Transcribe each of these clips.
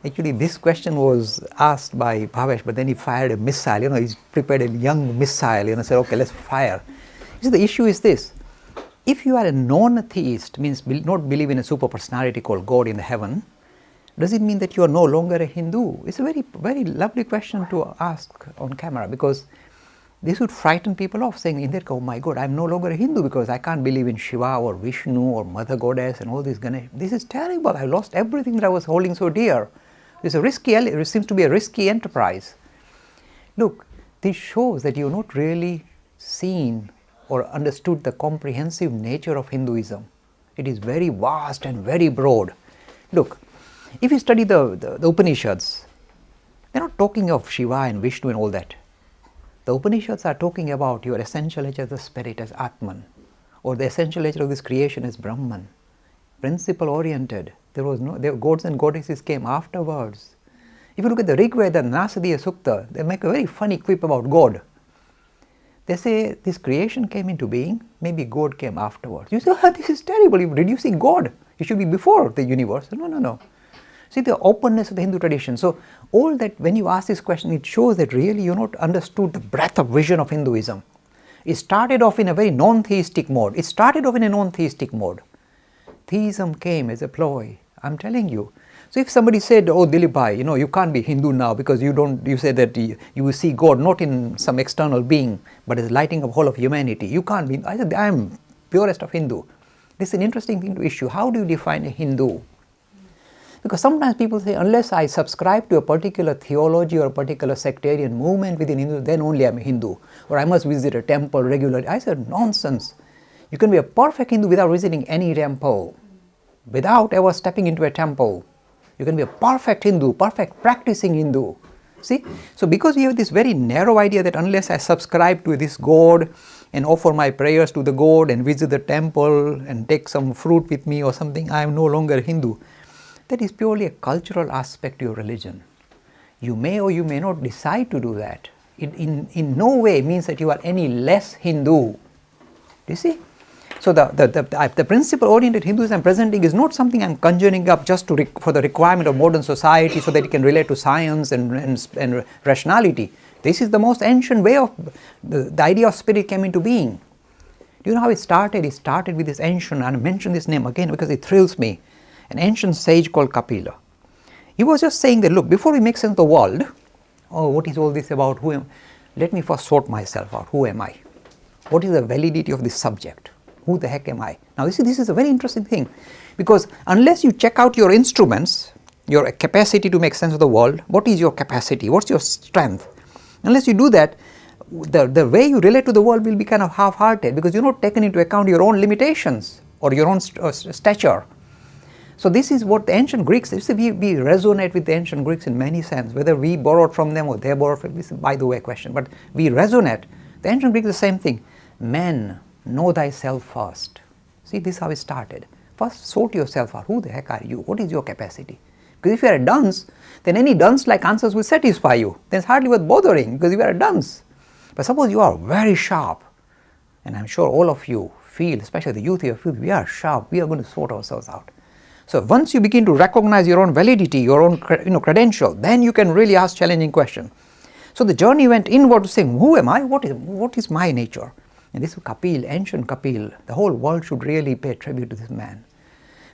Actually, this question was asked by Bhavesh, but then he fired a missile. He's prepared a young missile. Said, okay, let's fire. You see, the issue is this: if you are a non-theist, means not believe in a super personality called God in the heaven, does it mean that you are no longer a Hindu? It's a very, very lovely question to ask on camera, because this would frighten people off, saying, in that, oh my God, I'm no longer a Hindu because I can't believe in Shiva or Vishnu or Mother Goddess and all this Ganesh. This is terrible. I lost everything that I was holding so dear. It's a risky, it seems to be a risky enterprise. Look, this shows that you've not really seen or understood the comprehensive nature of Hinduism. It is very vast and very broad. Look, if you study the Upanishads, they're not talking of Shiva and Vishnu and all that. The Upanishads are talking about your essential nature as the spirit, as Atman, or the essential nature of this creation as Brahman. Principle oriented. There was no, gods and goddesses came afterwards. If you look at the Rig Veda and Nasadiya Sukta, they make a very funny quip about God. They say this creation came into being, maybe God came afterwards. You say, oh, this is terrible, you're reducing God. You should be before the universe. No. See the openness of the Hindu tradition. So all that, when you ask this question, it shows that really you've not understood the breadth of vision of Hinduism. It started off in a very non-theistic mode. Theism came as a ploy, I'm telling you. So if somebody said, oh Dilip bhai, you can't be Hindu now because you said that you will see God not in some external being, but as lighting up whole of humanity. You can't be. I said, I am purest of Hindu. This is an interesting thing to issue. How do you define a Hindu? Because sometimes people say, unless I subscribe to a particular theology or a particular sectarian movement within Hindu, then only I'm a Hindu. Or I must visit a temple regularly. I said, nonsense. You can be a perfect Hindu without visiting any temple, without ever stepping into a temple. You can be a perfect Hindu, perfect practicing Hindu. See? So because we have this very narrow idea that unless I subscribe to this God and offer my prayers to the God and visit the temple and take some fruit with me or something, I am no longer Hindu. That is purely a cultural aspect to your religion. You may or you may not decide to do that. It in no way means that you are any less Hindu. Do you see? So the principle-oriented Hinduism I'm presenting is not something I'm conjuring up just for the requirement of modern society so that it can relate to science and rationality. This is the most ancient way of the idea of spirit came into being. Do you know how it started? It started with this ancient, and I mention this name again because it thrills me, an ancient sage called Kapila. He was just saying that, look, before we make sense of the world, oh, what is all this about? Let me first sort myself out. Who am I? What is the validity of this subject? Who the heck am I? Now, you see, this is a very interesting thing, because unless you check out your instruments, your capacity to make sense of the world, what is your capacity? What's your strength? Unless you do that, the way you relate to the world will be kind of half-hearted, because you're not taking into account your own limitations or your own stature. So this is what the ancient Greeks, we resonate with the ancient Greeks in many sense, whether we borrowed from them or they borrowed from them, this is by the way a question, but we resonate. The ancient Greeks, the same thing. Man, know thyself first. See, this is how it started. First, sort yourself out. Who the heck are you? What is your capacity? Because if you are a dunce, then any dunce-like answers will satisfy you. Then it's hardly worth bothering because you are a dunce. But suppose you are very sharp, and I'm sure all of you feel, especially the youth here, feel we are sharp, we are going to sort ourselves out. So once you begin to recognize your own validity, your own credential, then you can really ask challenging questions. So the journey went inward to saying, who am I? What is my nature? And this is Kapil, ancient Kapil. The whole world should really pay tribute to this man.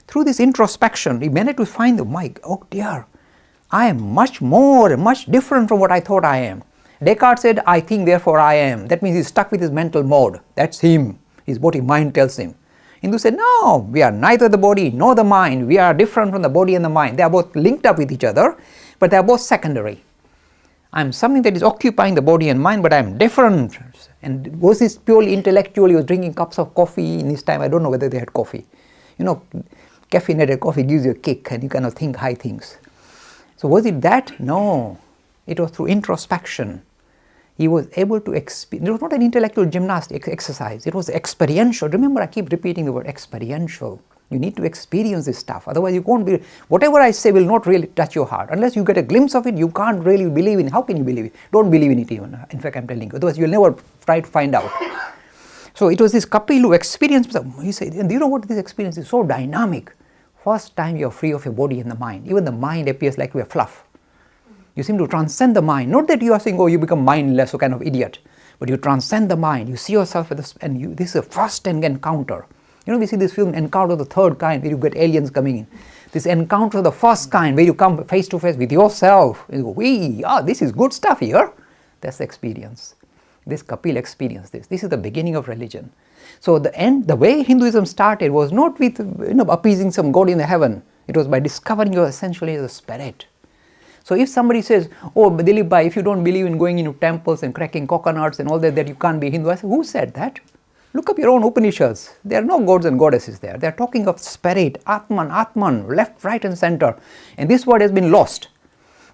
Through this introspection, he managed to find oh dear, I am much more and much different from what I thought I am. Descartes said, I think, therefore I am. That means he's stuck with his mental mode. That's him, is what his mind tells him. Hindu said, no, we are neither the body nor the mind. We are different from the body and the mind. They are both linked up with each other, but they are both secondary. I am something that is occupying the body and mind, but I am different. And was this purely intellectual? He was drinking cups of coffee in his time. I don't know whether they had coffee. Caffeinated coffee gives you a kick and you kind of think high things. So was it that? No. It was through introspection. He was able to experience. It was not an intellectual gymnastic exercise. It was experiential. Remember, I keep repeating the word experiential. You need to experience this stuff. Otherwise, you won't be. Whatever I say will not really touch your heart. Unless you get a glimpse of it, you can't really believe in it. How can you believe it? Don't believe in it even. In fact, I'm telling you. Otherwise, you'll never try to find out. So it was this Kapil who experienced. He said, and you know what? This experience is so dynamic. first time you are free of your body and the mind. Even the mind appears like we are fluff. You seem to transcend the mind. Not that you are saying, oh, you become mindless or kind of idiot, but you transcend the mind. You see yourself as this, and this is a first encounter. You know, we see this film, Encounter of the Third Kind, where you get aliens coming in. This encounter of the first kind, where you come face to face with yourself. You go, this is good stuff here. That's the experience. This Kapil experienced this. This is the beginning of religion. So the way Hinduism started was not with appeasing some god in the heaven. It was by discovering you essentially as a spirit. So if somebody says, oh, Dilip Bhai, if you don't believe in going into temples and cracking coconuts and all that you can't be Hindu, I say, who said that? Look up your own Upanishads. There are no gods and goddesses there. They are talking of spirit, Atman, left, right and center. And this word has been lost.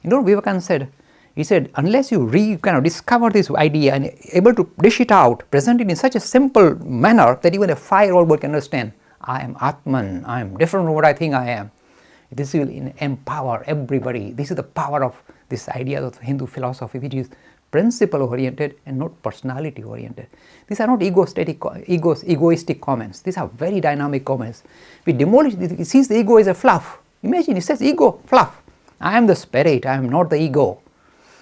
You know what Vivekananda said? He said, unless you kind of discover this idea and able to dish it out, present it in such a simple manner that even a 5-year-old boy can understand, I am Atman, I am different from what I think I am. This will empower everybody. This is the power of this idea of Hindu philosophy, which is principle oriented and not personality oriented. These are not egoistic comments. These are very dynamic comments. We demolish, it sees the ego as a fluff. Imagine, it says ego, fluff. I am the spirit, I am not the ego.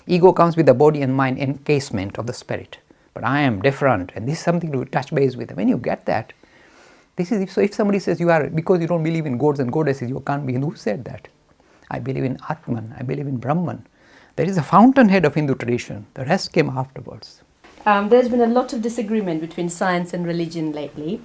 Ego comes with the body and mind encasement of the spirit. But I am different, and this is something to touch base with. When you get that, this is, so if somebody says you are, because you don't believe in gods and goddesses, you can't be Hindu, who said that? I believe in Atman, I believe in Brahman. There is a fountainhead of Hindu tradition. The rest came afterwards. There's been a lot of disagreement between science and religion lately.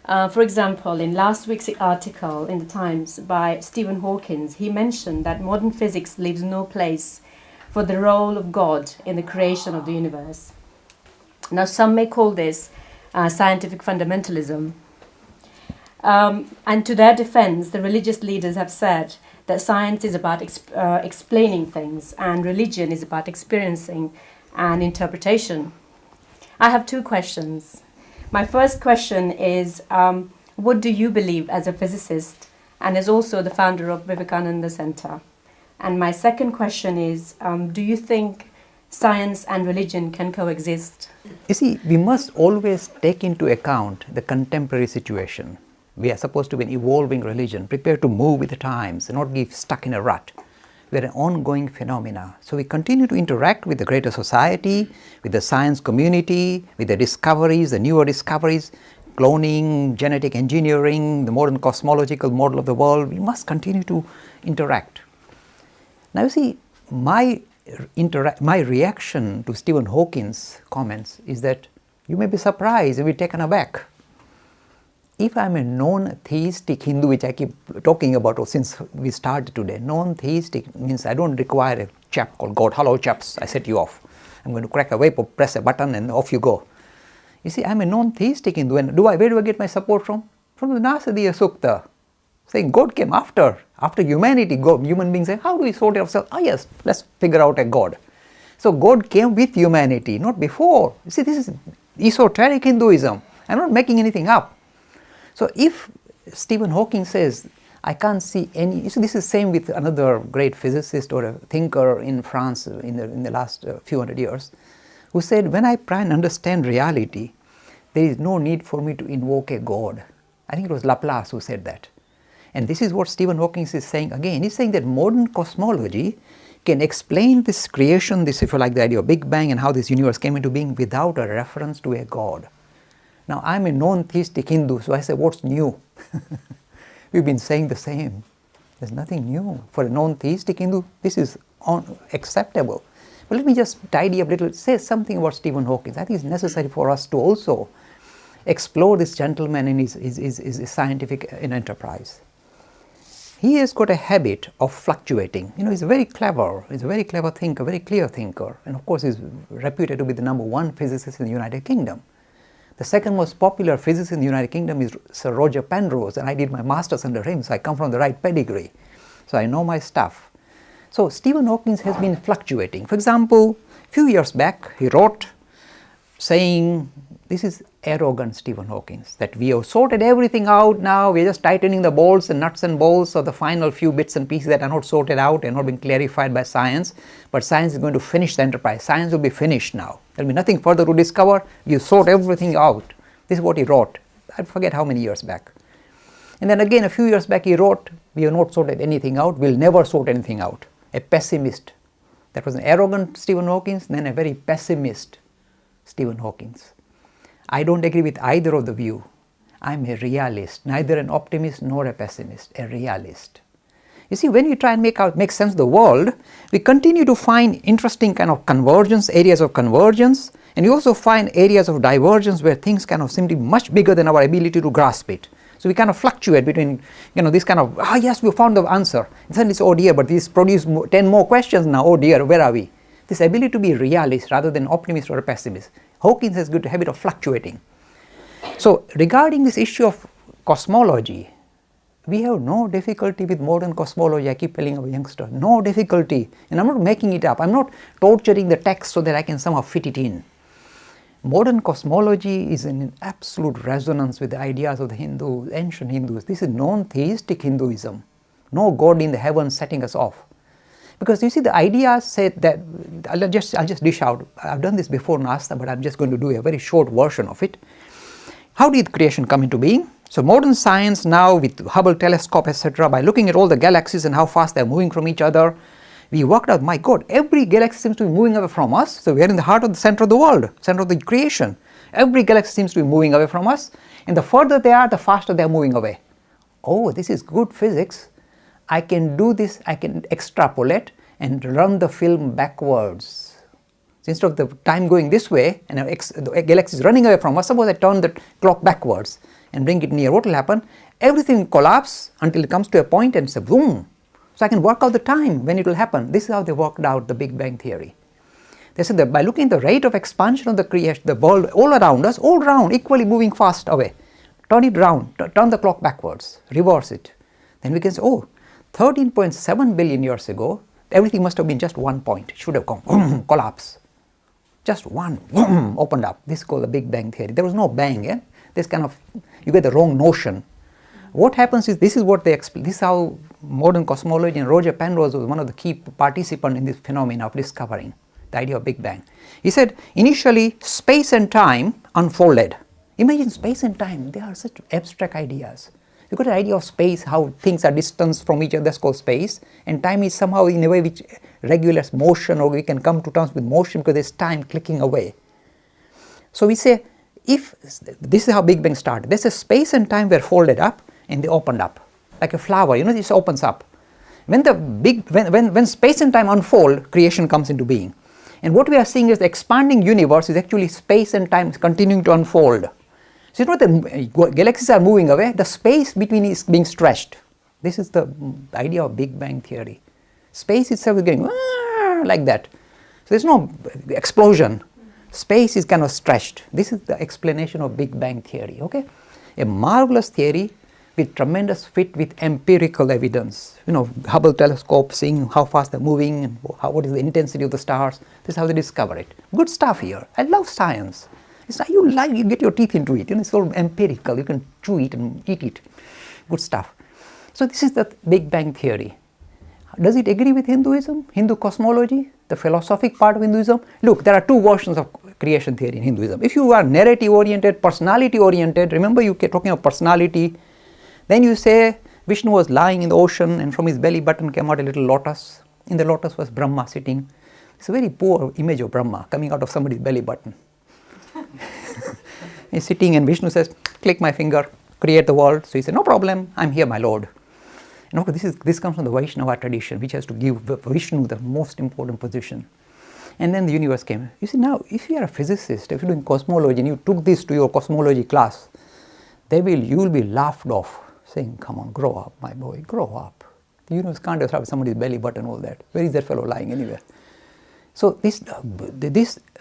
For example, in last week's article in the Times by Stephen Hawking, he mentioned that modern physics leaves no place for the role of God in the creation of the universe. Now, some may call this scientific fundamentalism. And to their defense, the religious leaders have said that science is about explaining things and religion is about experiencing and interpretation. I have 2 questions. My first question is, what do you believe as a physicist and as also the founder of Vivekananda Center? And my second question is, do you think science and religion can coexist? You see, we must always take into account the contemporary situation. We are supposed to be an evolving religion, prepared to move with the times and not get stuck in a rut. We are an ongoing phenomena. So we continue to interact with the greater society, with the science community, with the discoveries, the newer discoveries, cloning, genetic engineering, the modern cosmological model of the world. We must continue to interact. Now you see, my reaction to Stephen Hawking's comments is that you may be surprised and be taken aback. If I am a non-theistic Hindu, which I keep talking about since we started today, non-theistic means I don't require a chap called God. Hello chaps, I set you off. I'm going to crack a whip or press a button and off you go. You see, I'm a non-theistic Hindu, and where do I get my support from? From the Nasadiya Sukta, saying God came after humanity. Human beings say, how do we sort ourselves? Oh yes, let's figure out a God. So God came with humanity, not before. You see, this is esoteric Hinduism. I'm not making anything up. So if Stephen Hawking says, I can't see any, you see, this is same with another great physicist or a thinker in France in the last few hundred years, who said, when I try and understand reality, there is no need for me to invoke a God. I think it was Laplace who said that. And this is what Stephen Hawking is saying again. He's saying that modern cosmology can explain this creation, this, if you like, the idea of Big Bang and how this universe came into being without a reference to a God. Now, I'm a non-theistic Hindu, so I say, what's new? We've been saying the same. There's nothing new. For a non-theistic Hindu, this is acceptable. But let me just tidy up a little, say something about Stephen Hawking. I think it's necessary for us to also explore this gentleman in his scientific enterprise. He has got a habit of fluctuating. You know, he's very clever. He's a very clever thinker, very clear thinker. And of course, he's reputed to be the #1 physicist in the United Kingdom. The second most popular physicist in the United Kingdom is Sir Roger Penrose, and I did my master's under him, so I come from the right pedigree. So I know my stuff. So Stephen Hawking has been fluctuating. For example, a few years back, he wrote saying, this is arrogant Stephen Hawking, that we have sorted everything out now, we are just tightening the bolts and nuts and bolts of the final few bits and pieces that are not sorted out and not been clarified by science, but science is going to finish the enterprise. Science will be finished now. There will be nothing further to discover, you sort everything out. This is what he wrote. I forget how many years back. And then again a few years back he wrote, we have not sorted anything out, we'll never sort anything out. A pessimist. That was an arrogant Stephen Hawking, then a very pessimist Stephen Hawking. I don't agree with either of the view. I'm a realist, neither an optimist nor a pessimist, a realist. You see, when we try and make sense of the world, we continue to find interesting kind of convergence, areas of convergence, and we also find areas of divergence where things kind of seem to be much bigger than our ability to grasp it. So we kind of fluctuate between, this kind of, yes, we found the answer. And then it's, oh dear, but this produced 10 more questions now, oh dear, where are we? This ability to be realist rather than optimist or a pessimist. Hawkins has a good habit of fluctuating. So regarding this issue of cosmology, we have no difficulty with modern cosmology. I keep telling our youngsters, no difficulty. And I'm not making it up. I'm not torturing the text so that I can somehow fit it in. Modern cosmology is in absolute resonance with the ideas of the ancient Hindus. This is non-theistic Hinduism. No God in the heavens setting us off. Because you see, the ideas said that, I'll just dish out. I've done this before in Asta, but I'm just going to do a very short version of it. How did creation come into being? So modern science now with Hubble telescope, etc., by looking at all the galaxies and how fast they're moving from each other, we worked out, my God, every galaxy seems to be moving away from us. So we are in the heart of the center of the world, center of the creation. Every galaxy seems to be moving away from us. And the further they are, the faster they are moving away. Oh, this is good physics. I can do this, I can extrapolate and run the film backwards. So instead of the time going this way and the galaxy is running away from us, suppose I turn the clock backwards and bring it near, what will happen? Everything will collapse until it comes to a point and say boom. So I can work out the time when it will happen. This is how they worked out the Big Bang theory. They said that by looking at the rate of expansion of the creation, the world all around us, all around, equally moving fast away, turn it round, turn the clock backwards, reverse it. Then we can say, oh, 13.7 billion years ago, everything must have been just one point. It should have come, collapse. Just one, opened up. This is called the Big Bang theory. There was no bang, eh? This kind of, you get the wrong notion. What happens is, this is what they explain, this is how modern cosmology, and Roger Penrose was one of the key participants in this phenomenon of discovering the idea of Big Bang. He said, initially space and time unfolded. Imagine space and time, they are such abstract ideas. You got an idea of space, how things are distanced from each other, that's called space, and time is somehow in a way which regulates motion, or we can come to terms with motion because there's time clicking away. So we say, if this is how Big Bang started, there's a space and time were folded up and they opened up like a flower, this opens up. When when space and time unfold, creation comes into being. And what we are seeing is the expanding universe is actually space and time continuing to unfold. So you know, the galaxies are moving away, the space between is being stretched. This is the idea of Big Bang theory. Space itself is going like that. So there's no explosion. Space is kind of stretched. This is the explanation of Big Bang theory, okay? A marvelous theory with tremendous fit with empirical evidence. Hubble telescope, seeing how fast they're moving and what is the intensity of the stars. This is how they discover it. Good stuff here. I love science. It's like you get your teeth into it. It's all empirical. You can chew it and eat it. Good stuff. So this is the Big Bang theory. Does it agree with Hinduism, Hindu cosmology, the philosophic part of Hinduism? Look, there are two versions of creation theory in Hinduism. If you are narrative oriented, personality oriented, remember you kept talking of personality, then you say Vishnu was lying in the ocean and from his belly button came out a little lotus. In the lotus was Brahma sitting. It's a very poor image of Brahma coming out of somebody's belly button. He's sitting and Vishnu says, click my finger, create the world. So he said, no problem, I'm here, my lord. And of course, this comes from the Vaishnava tradition, which has to give Vishnu the most important position. And then the universe came. You see, now, if you are a physicist, if you're doing cosmology and you took this to your cosmology class, you will be laughed off, saying, come on, grow up, my boy, grow up. The universe can't just have somebody's belly button, all that. Where is that fellow lying anywhere? So this,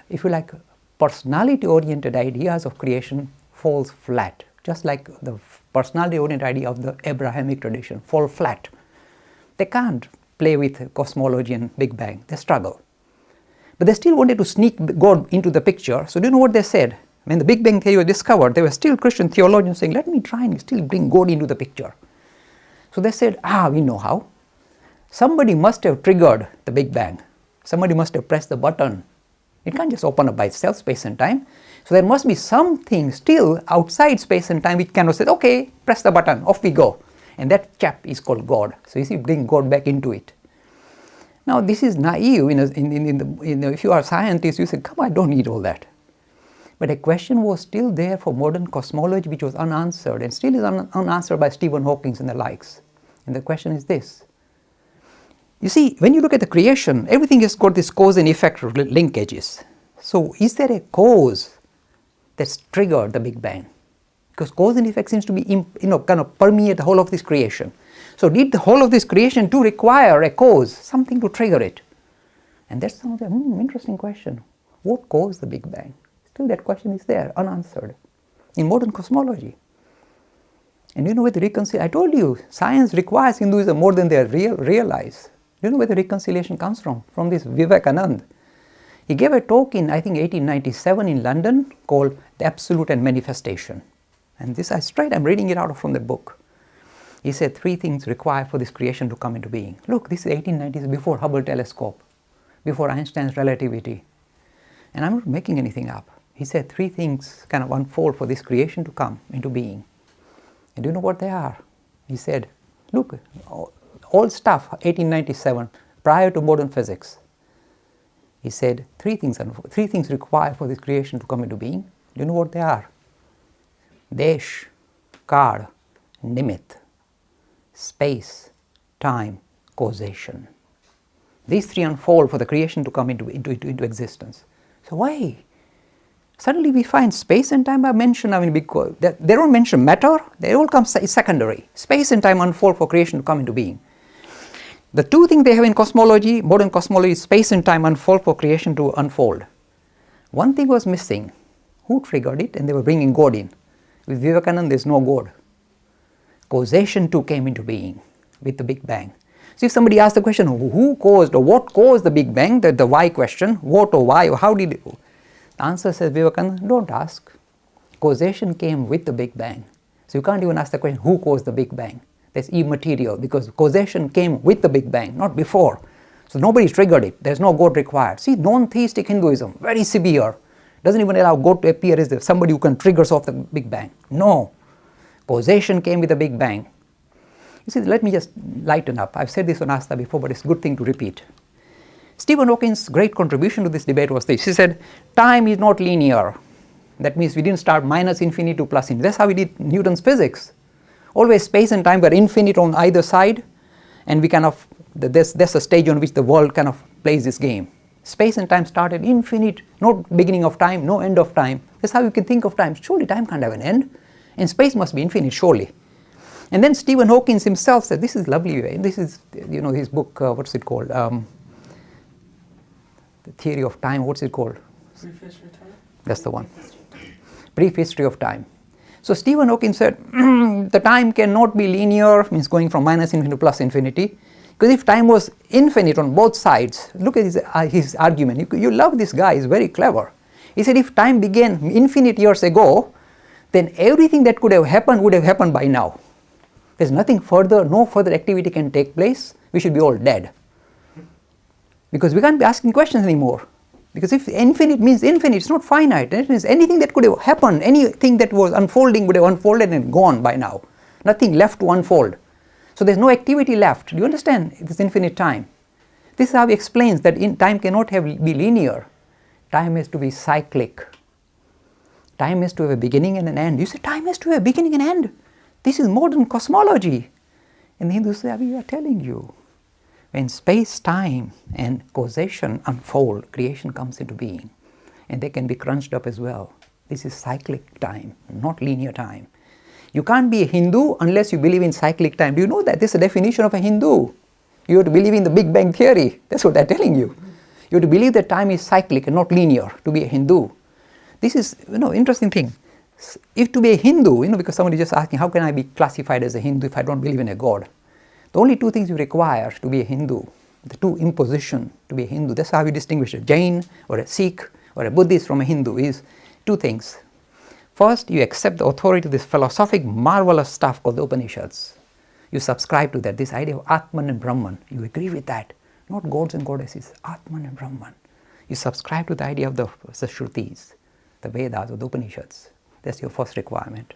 if you like, personality-oriented ideas of creation falls flat, just like the personality-oriented idea of the Abrahamic tradition fall flat. They can't play with cosmology and Big Bang. They struggle. But they still wanted to sneak God into the picture. So do you know what they said? When the Big Bang theory was discovered, there were still Christian theologians saying, let me try and still bring God into the picture. So they said, we know how. Somebody must have triggered the Big Bang. Somebody must have pressed the button. It can't just open up by itself, space and time. So there must be something still outside space and time which cannot say, okay, press the button, off we go. And that chap is called God. So you see, bring God back into it. Now this is naive. If you are a scientist, you say, come on, I don't need all that. But a question was still there for modern cosmology which was unanswered, and still is unanswered by Stephen Hawking and the likes. And the question is this. You see, when you look at the creation, everything has got this cause and effect linkages. So is there a cause that's triggered the Big Bang? Because cause and effect seems to be, kind of permeate the whole of this creation. So did the whole of this creation too require a cause, something to trigger it? And that's another interesting question. What caused the Big Bang? Still that question is there, unanswered, in modern cosmology. And you know where the reconciliation, I told you, science requires Hinduism more than they realize. You know where the reconciliation comes from? From this Vivekananda. He gave a talk in, I think, 1897 in London called The Absolute and Manifestation. And this, I'm reading it out from the book. He said 3 things required for this creation to come into being. Look, this is 1890s, before Hubble telescope, before Einstein's relativity. And I'm not making anything up. He said 3 things kind of unfold for this creation to come into being. And do you know what they are? He said, look, all stuff, 1897, prior to modern physics. He said 3 things required for this creation to come into being. Do you know what they are? Desh, Kal, Nimit, space, time, causation. These 3 unfold for the creation to come into existence. So why? Suddenly we find space and time are mentioned, because they don't mention matter, they all come secondary. Space and time unfold for creation to come into being. The 2 things they have in cosmology, modern cosmology, space and time unfold for creation to unfold. One thing was missing. Who triggered it? And they were bringing God in. With Vivekananda, there is no God. Causation too came into being with the Big Bang. So if somebody asks the question, who caused or what caused the Big Bang, the why question, what or why or how did it? The answer, says Vivekananda, don't ask. Causation came with the Big Bang. So you can't even ask the question, who caused the Big Bang? That's immaterial, because causation came with the Big Bang, not before. So nobody triggered it. There's no God required. See, non-theistic Hinduism, very severe. Doesn't even allow God to appear as somebody who can trigger off the Big Bang. No. Causation came with the Big Bang. You see, let me just lighten up. I've said this on Asta before, but it's a good thing to repeat. Stephen Hawking's great contribution to this debate was this. He said, time is not linear. That means we didn't start minus infinity to plus infinity. That's how we did Newton's physics. Always space and time were infinite on either side, and we kind of, that's a stage on which the world kind of plays this game. Space and time started infinite, no beginning of time, no end of time. That's how you can think of time. Surely time can't have an end, and space must be infinite, surely. And then Stephen Hawking himself said, this is lovely way. This is, his book, what's it called? The Theory of Time, what's it called? Brief History of Time? That's the one. Brief History of Time. So Stephen Hawking said, the time cannot be linear, means going from minus infinity to plus infinity. Because if time was infinite on both sides, look at his argument. You love this guy, he's very clever. He said if time began infinite years ago, then everything that could have happened would have happened by now. There's nothing further, no further activity can take place. We should be all dead. Because we can't be asking questions anymore. Because if infinite means infinite, it's not finite. It means anything that could have happened, anything that was unfolding would have unfolded and gone by now. Nothing left to unfold. So there's no activity left. Do you understand this infinite time? This is how he explains that time cannot be linear. Time has to be cyclic. Time has to have a beginning and an end. You say time has to have a beginning and end. This is modern cosmology. And the Hindus say, we are telling you. When space, time and causation unfold, creation comes into being. And they can be crunched up as well. This is cyclic time, not linear time. You can't be a Hindu unless you believe in cyclic time. Do you know that? This is a definition of a Hindu. You have to believe in the Big Bang theory. That's what they're telling you. You have to believe that time is cyclic and not linear to be a Hindu. This is, interesting thing. If to be a Hindu, because somebody just asking, how can I be classified as a Hindu if I don't believe in a God? The only 2 things you require to be a Hindu, the 2 imposition to be a Hindu, that's how you distinguish a Jain or a Sikh or a Buddhist from a Hindu, is 2 things. First, you accept the authority of this philosophic, marvelous stuff called the Upanishads. You subscribe to that, this idea of Atman and Brahman. You agree with that. Not gods and goddesses, Atman and Brahman. You subscribe to the idea of the Shrutis, the Vedas or the Upanishads. That's your first requirement.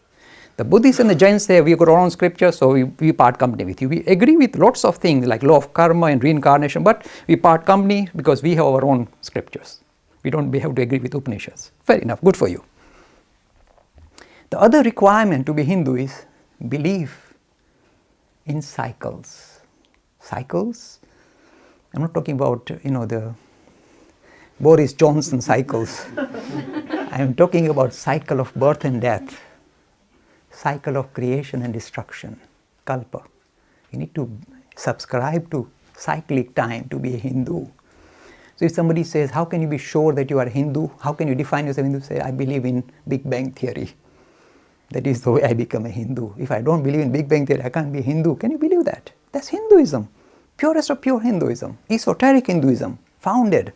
The Buddhists and the Jains say we've got our own scriptures, so we part company with you. We agree with lots of things like law of karma and reincarnation, but we part company because we have our own scriptures. We don't have to agree with Upanishads. Fair enough, good for you. The other requirement to be Hindu is belief in cycles. Cycles? I'm not talking about, the Boris Johnson cycles. I'm talking about cycle of birth and death, cycle of creation and destruction, kalpa. You need to subscribe to cyclic time to be a Hindu. So if somebody says, how can you be sure that you are a Hindu? How can you define yourself Hindu? Say, I believe in Big Bang Theory. That is the way I become a Hindu. If I don't believe in Big Bang Theory, I can't be a Hindu. Can you believe that? That's Hinduism. Purest of pure Hinduism. Esoteric Hinduism. Founded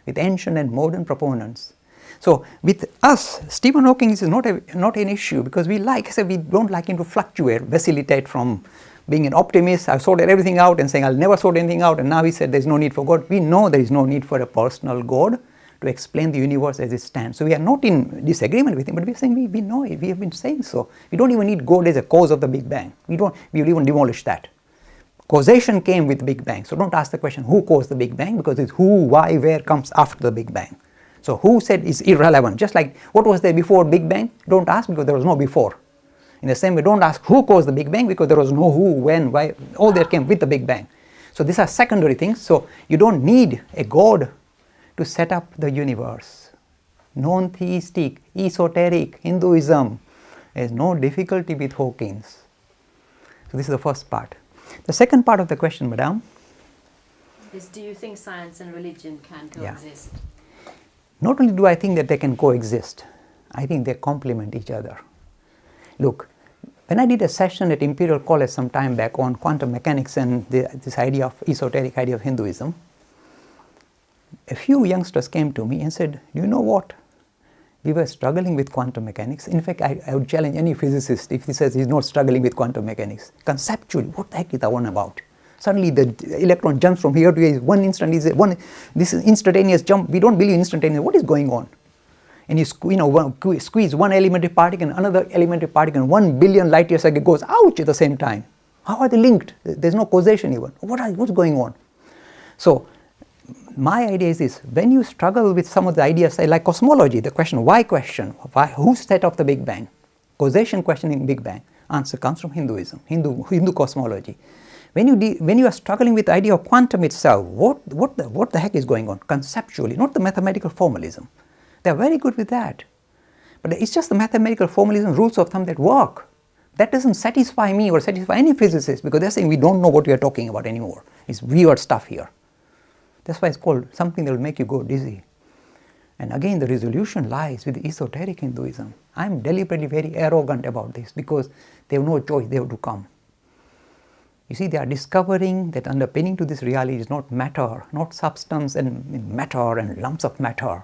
with ancient and modern proponents. So with us, Stephen Hawking is not an issue because we don't like him to fluctuate, vacillate from being an optimist. I've sorted everything out and saying I'll never sort anything out, and now he said there's no need for God. We know there is no need for a personal God to explain the universe as it stands. So we are not in disagreement with him, but we're saying we know it. We have been saying so. We don't even need God as a cause of the Big Bang. We will even demolish that. Causation came with Big Bang. So don't ask the question who caused the Big Bang, because it's who, why, where comes after the Big Bang. So who said is irrelevant. Just like what was there before Big Bang? Don't ask because there was no before. In the same way, don't ask who caused the Big Bang because there was no who, when, why. All that came with the Big Bang. So these are secondary things. So you don't need a God to set up the universe. Non-theistic, esoteric, Hinduism. There is no difficulty with Hawkins. So this is the first part. The second part of the question, madam, is do you think science and religion can coexist? Yeah. Not only do I think that they can coexist, I think they complement each other. Look, when I did a session at Imperial College some time back on quantum mechanics and this idea of esoteric idea of Hinduism, a few youngsters came to me and said, do you know what? We were struggling with quantum mechanics. In fact, I would challenge any physicist if he says he's not struggling with quantum mechanics. Conceptually, what the heck is that one about? Suddenly the electron jumps from here to here. This is instantaneous jump. We don't believe instantaneous. What is going on? And you squeeze one elementary particle and another elementary particle, and 1 billion light years ago goes ouch at the same time. How are they linked? There's no causation even. What's going on? So my idea is this: when you struggle with some of the ideas, say like cosmology, the question, why question? Why, who set off the Big Bang? Causation question in Big Bang. Answer comes from Hinduism, Hindu cosmology. When you are struggling with the idea of quantum itself, what the heck is going on? Conceptually, not the mathematical formalism. They are very good with that. But it's just the mathematical formalism, rules of thumb that work. That doesn't satisfy me or satisfy any physicist, because they're saying we don't know what we are talking about anymore. It's weird stuff here. That's why it's called something that will make you go dizzy. And again, the resolution lies with esoteric Hinduism. I'm deliberately very arrogant about this because they have no choice, they have to come. You see, they are discovering that underpinning to this reality is not matter, not substance and matter and lumps of matter.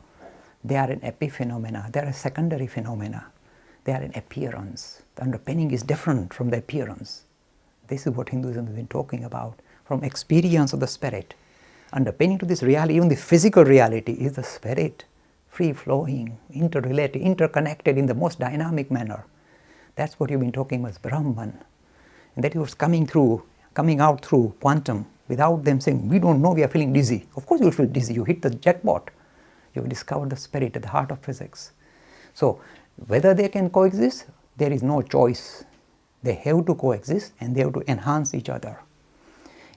They are an epiphenomena, they are a secondary phenomena. They are an appearance. The underpinning is different from the appearance. This is what Hinduism has been talking about, from experience of the spirit. Underpinning to this reality, even the physical reality, is the spirit, free-flowing, interrelated, interconnected in the most dynamic manner. That's what you've been talking about, Brahman. And that was coming out through quantum, without them saying, we don't know, we are feeling dizzy. Of course you'll feel dizzy, you hit the jackpot. You've discovered the spirit at the heart of physics. So, whether they can coexist, there is no choice. They have to coexist and they have to enhance each other.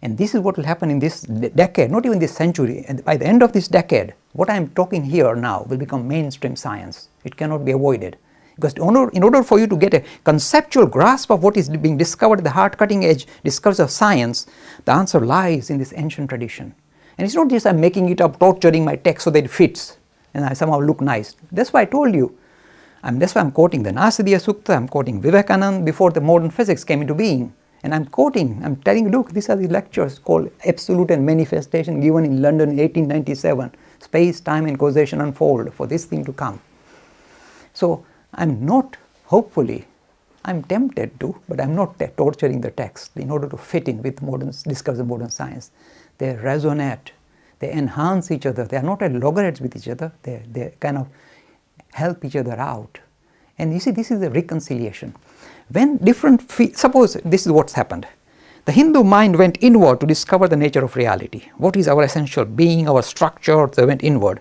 And this is what will happen in this decade, not even this century. And by the end of this decade, what I am talking here now will become mainstream science. It cannot be avoided. Because in order for you to get a conceptual grasp of what is being discovered at the heart cutting edge discoveries of science, the answer lies in this ancient tradition. And it's not just I'm making it up, torturing my text so that it fits and I somehow look nice. That's why I told you. That's why I'm quoting the Nasadiya Sukta, I'm quoting Vivekananda before the modern physics came into being. And I'm telling you, look, these are the lectures called Absolute and Manifestation given in London in 1897. Space, time and causation unfold for this thing to come. So I'm not, hopefully, I'm tempted to, but I'm not torturing the text in order to fit in with discoveries of modern science. They resonate, they enhance each other. They are not at loggerheads with each other. They kind of help each other out. And you see, this is the reconciliation. When different, suppose this is what's happened. The Hindu mind went inward to discover the nature of reality. What is our essential being, our structure, they went inward.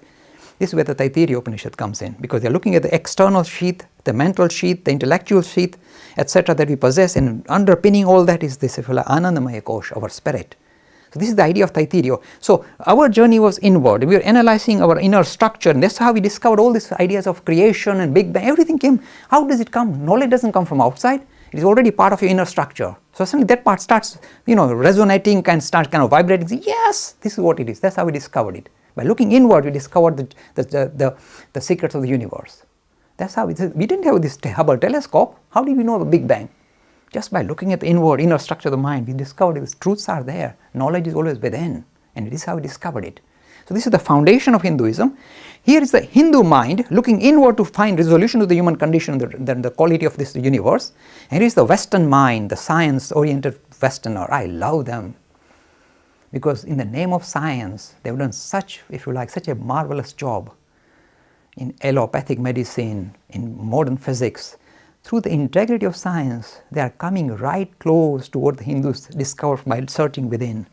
This is where the Taittiriya Upanishad comes in, because they're looking at the external sheath, the mental sheath, the intellectual sheath, etc. that we possess, and underpinning all that is this Anandamaya Kosh, our spirit. So this is the idea of Taittiriya. So our journey was inward. We were analyzing our inner structure, and that's how we discovered all these ideas of creation and Big Bang. Everything came. How does it come? Knowledge doesn't come from outside. It is already part of your inner structure. So suddenly that part starts, resonating and starts kind of vibrating. Say, yes, this is what it is. That's how we discovered it. By looking inward, we discovered the secrets of the universe. That's how we didn't have this Hubble telescope. How did we know the Big Bang? Just by looking at the inner structure of the mind, we discovered these truths are there. Knowledge is always within, and it is how we discovered it. So this is the foundation of Hinduism. Here is the Hindu mind looking inward to find resolution to the human condition, the quality of this universe. And here is the Western mind, the science-oriented Westerner. I love them, because in the name of science, they've done such a marvelous job in allopathic medicine, in modern physics. Through the integrity of science, they are coming right close to what the Hindus discovered by searching within.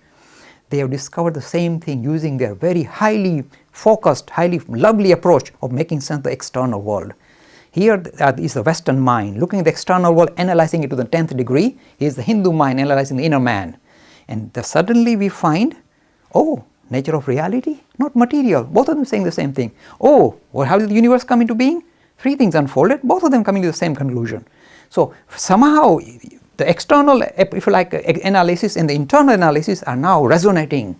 They have discovered the same thing using their very highly focused, highly lovely approach of making sense of the external world. Here is the Western mind, looking at the external world, analyzing it to the 10th degree. Here is the Hindu mind, analyzing the inner man. And suddenly we find, oh, nature of reality, not material. Both of them saying the same thing. Oh, well, how did the universe come into being? Three things unfolded, both of them coming to the same conclusion. So somehow the external, analysis and the internal analysis are now resonating.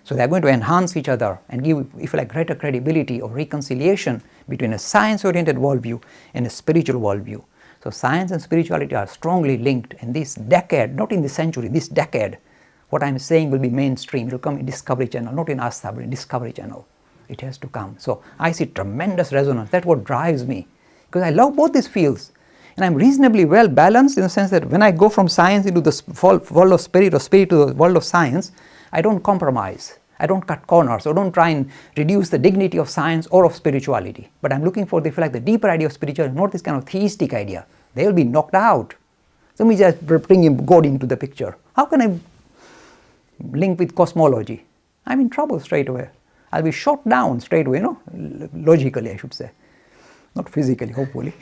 So they are going to enhance each other and give, greater credibility or reconciliation between a science-oriented worldview and a spiritual worldview. So science and spirituality are strongly linked in this decade, not in this century, this decade. What I'm saying will be mainstream. It will come in Discovery Channel, not in Astha, but in Discovery Channel. It has to come. So I see tremendous resonance. That's what drives me, because I love both these fields. And I'm reasonably well balanced in the sense that when I go from science into the world of spirit or spirit to the world of science, I don't compromise. I don't cut corners or don't try and reduce the dignity of science or of spirituality. But I'm looking for the deeper idea of spirituality, not this kind of theistic idea. They will be knocked out. So let me just bring God into the picture. How can I link with cosmology? I'm in trouble straight away. I'll be shot down straight away, logically I should say. Not physically, hopefully.